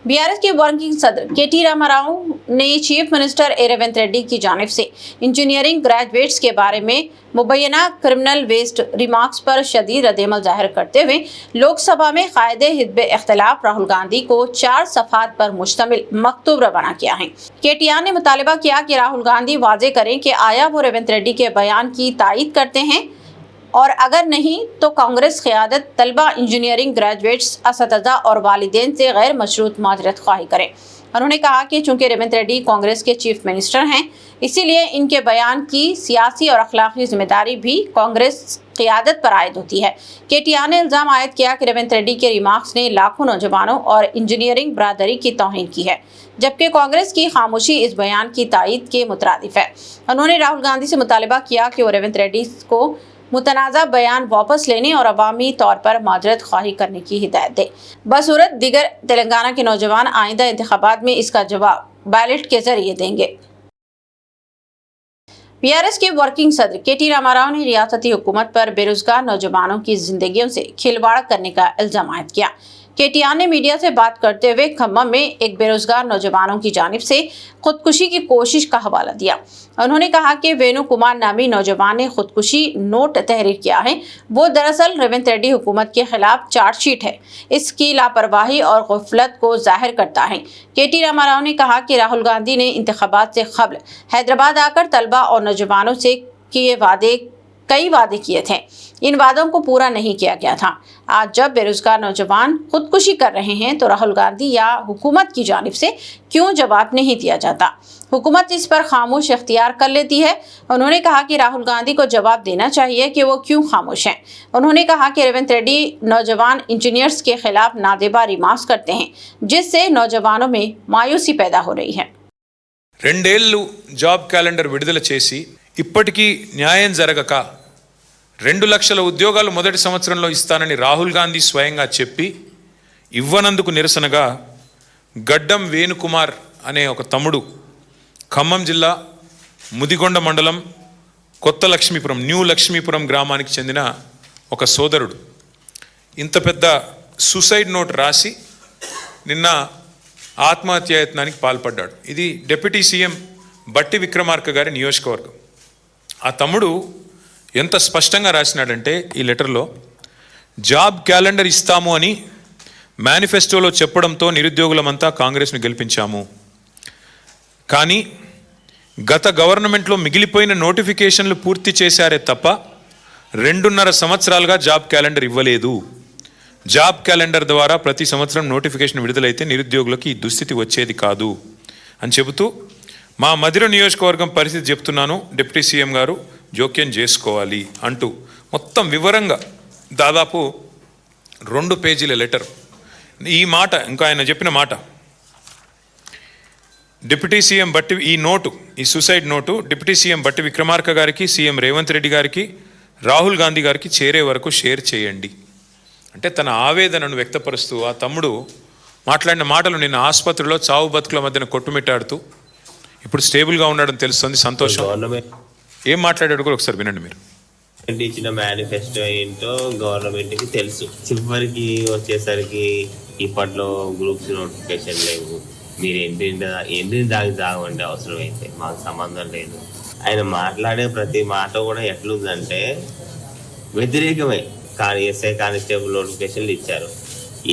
BRS के working सदर केटी रामाराव ने चीफ मिनिस्टर रेवंत रेड्डी की जानिब से इंजीनियरिंग ग्रेजुएट्स के बारे में मुबैना क्रिमिनल वेस्ट रिमार्क्स पर शदीद रद्द-ए-अमल जाहिर करते हुए लोकसभा में कायदे हिज़्ब इख्तिलाफ राहुल गांधी को 4 सफ़हात पर मुश्तमिल मकतूब रवाना किया है। केटीआर ने मुतालिबा किया कि राहुल गांधी वाज़े करें कि आया वो रेवंत रेड्डी के बयान की तायीद करते हैं और अगर नहीं तो कांग्रेस क़यादत तलबा इंजीनियरिंग ग्रेजुएट्स असतिज़ा और वालिदैन से गैर मशरूत माजरत ख्वाही करें। उन्होंने कहा कि चूंकि रेवंत रेड्डी कांग्रेस के चीफ मिनिस्टर हैं, इसीलिए इनके बयान की सियासी और अखलाकी जिम्मेदारी भी कांग्रेस क़यादत पर आयद होती है। केटीआर ने इल्ज़ाम आयद किया कि रेवंत रेड्डी के रिमार्क्स ने लाखों नौजवानों और इंजीनियरिंग बरादरी की तौहीन की है, जबकि कांग्रेस की खामोशी इस बयान की तायीद के मुतरादिफ है। उन्होंने राहुल गांधी से मुतालिबा किया कि वो रेवंत रेड्डी को मुतनाज़ा बयान वापस लेने और अवामी तौर पर माजरत ख्वाही करने की हिदायत दे। बसूरत दिगर तेलंगाना के नौजवान आइंदा इंतखाबात में इसका जवाब बैलेट के जरिए देंगे। बीआरएस के वर्किंग सदर केटी रामाराव ने रियासती हुकूमत पर बेरोजगार नौजवानों की जिंदगियों से खिलवाड़ करने का इल्जाम आयद किया। केटीआर ने मीडिया से बात करते हुए खम्मम में एक बेरोजगार नौजवानों की जानिब से खुदकुशी की कोशिश का हवाला दिया। उन्होंने कहा कि वेणु कुमार नामी नौजवान ने खुदकुशी नोट तहरीर किया है, वो दरअसल रेवंत रेड्डी हुकूमत के खिलाफ चार्जशीट है, इसकी लापरवाही और गफलत को जाहिर करता है। केटी रामाराव ने कहा कि राहुल गांधी ने इंतखाबात से कबल हैदराबाद आकर तलबा और नौजवानों से कई वादे किए थे, इन वादों को पूरा नहीं किया गया था। आज जब बेरोजगार नौजवान खुदकुशी कर रहे हैं तो राहुल गांधी या हुकूमत की जानिब से क्यों जवाब नहीं दिया जाता? हुकूमत इस पर खामोश इख्तियार कर लेती है। उन्होंने कहा कि राहुल गांधी को जवाब देना चाहिए कि वो क्यों खामोश हैं। उन्होंने कहा कि रेवंत रेड्डी नौजवान इंजीनियर्स के खिलाफ नादेबा रिमार्क्स करते हैं, जिससे नौजवानों में मायूसी पैदा हो रही है। 2 ఏళ్లు జాబ్ క్యాలెండర్ విడుదల చేసి ఇప్పటికీ న్యాయం జరగక 2 లక్షల ఉద్యోగాలు మొదటి సంవత్సరంలో ఇస్తానని రాహుల్ గాంధీ స్వయంగా చెప్పి ఇవ్వనందుకు నిరసనగా గడ్డం వేణుకుమార్ అనే ఒక తమ్ముడు ఖమ్మం జిల్లా ముదిగొండ మండలం కొత్త లక్ష్మీపురం న్యూ లక్ష్మీపురం గ్రామానికి చెందిన ఒక సోదరుడు ఇంత పెద్ద సూసైడ్ నోట్ రాసి నిన్న ఆత్మహత్యాయత్నానికి పాల్పడ్డాడు. ఇది డిప్యూటీ సీఎం బట్టి విక్రమార్క గారి నియోజకవర్గం. ఆ తమ్ముడు ఎంత స్పష్టంగా రాసినాడంటే ఈ లెటర్లో, జాబ్ క్యాలెండర్ ఇస్తాము అని మేనిఫెస్టోలో చెప్పడంతో నిరుద్యోగులమంతా కాంగ్రెస్ను గెలిపించాము, కానీ గత గవర్నమెంట్లో మిగిలిపోయిన నోటిఫికేషన్లు పూర్తి చేశారే తప్ప 2.5 సంవత్సరాలుగా జాబ్ క్యాలెండర్ ఇవ్వలేదు. జాబ్ క్యాలెండర్ ద్వారా ప్రతి సంవత్సరం నోటిఫికేషన్ విడుదలైతే నిరుద్యోగులకు ఈ దుస్థితి వచ్చేది కాదు అని చెబుతూ, మా మధిర నియోజకవర్గం పరిస్థితి చెప్తున్నాను, డిప్యూటీ సీఎం గారు జోక్యం చేసుకోవాలి అంటూ మొత్తం వివరంగా దాదాపు 2 పేజీల లెటర్. ఈ మాట ఇంకా ఆయన చెప్పిన మాట, డిప్యూటీ సీఎం బట్టి ఈ సూసైడ్ నోటు డిప్యూటీ సీఎం బట్టి విక్రమార్క గారికి, సీఎం రేవంత్ రెడ్డి గారికి, రాహుల్ గాంధీ గారికి చేరే వరకు షేర్ చేయండి అంటే తన ఆవేదనను వ్యక్తపరుస్తూ ఆ తమ్ముడు మాట్లాడిన మాటలు నిన్న ఆసుపత్రిలో చావు బతుకుల మధ్యన కొట్టుమిట్టాడుతూ ఇప్పుడు స్టేబుల్గా ఉన్నాడని తెలుస్తుంది. సంతోషం. ఏం మాట్లాడాడు కూడా ఒకసారి వినండి మీరు. ఇచ్చిన మేనిఫెస్టో ఏంటో గవర్నమెంట్కి తెలుసు. చివరికి వచ్చేసరికి ఇప్పట్లో గ్రూప్స్ నోటిఫికేషన్ లేవు, మీరు ఎండిన దానికి తాగండి అవసరం అయితే, మాకు సంబంధం లేదు. ఆయన మాట్లాడే ప్రతి మాట కూడా ఎట్లుందంటే వ్యతిరేకమే. కానీ ఎస్ఐ కానిస్టేబుల్ నోటిఫికేషన్లు ఇచ్చారు,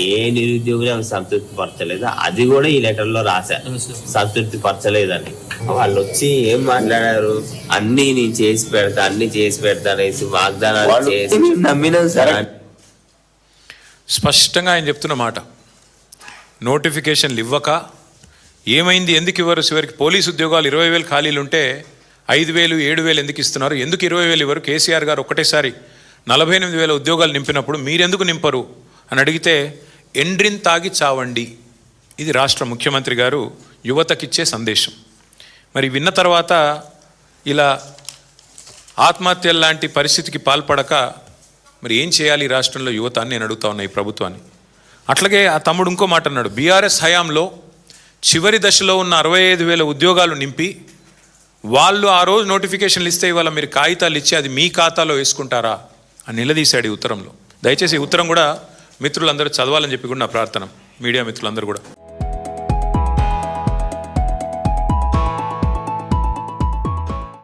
ఏ నిరుద్యోగులు అవి సంతృప్తి పరచలేదు. అది కూడా ఈ లెటర్లో రాశారు, సంతృప్తి పరచలేదని. వాళ్ళు వచ్చి ఏం మాట్లాడారు, అన్ని నేను చేసి పెడతా అనేసి వాగ్దానాలు చేసి నమ్మినాం సార్. స్పష్టంగా ఆయన చెప్తున్న మాట, నోటిఫికేషన్లు ఇవ్వక ఏమైంది, ఎందుకు ఇవ్వరు? చివరికి పోలీసు ఉద్యోగాలు 20,000 ఖాళీలు ఉంటే 5,000, 7,000 ఎందుకు ఇస్తున్నారు? ఎందుకు 20,000 ఇవ్వరు? కేసీఆర్ గారు ఒక్కటేసారి 48,000 ఉద్యోగాలు నింపినప్పుడు మీరెందుకు నింపరు అని అడిగితే, ఎండ్రిన్ తాగి చావండి, ఇది రాష్ట్ర ముఖ్యమంత్రి గారు యువతకిచ్చే సందేశం. మరి విన్న తర్వాత ఇలా ఆత్మహత్యల లాంటి పరిస్థితికి పాల్పడక మరి ఏం చేయాలి ఈ రాష్ట్రంలో యువత అని నేను అడుగుతా ఉన్నా ఈ ప్రభుత్వాన్ని. అట్లాగే ఆ తమ్ముడు ఇంకో మాట అన్నాడు, బీఆర్ఎస్ హయాంలో చివరి దశలో ఉన్న 65,000 ఉద్యోగాలు నింపి వాళ్ళు ఆ రోజు నోటిఫికేషన్లు ఇస్తే ఇవాళ మీరు కాగితాలు ఇచ్చి అది మీ ఖాతాలో వేసుకుంటారా అని నిలదీశాడు ఈ ఉత్తరంలో. దయచేసి ఈ ఉత్తరం కూడా మిత్రులందరూ చదవాలని చెప్పి కూడా నా ప్రార్థన, మీడియా మిత్రులందరూ కూడా.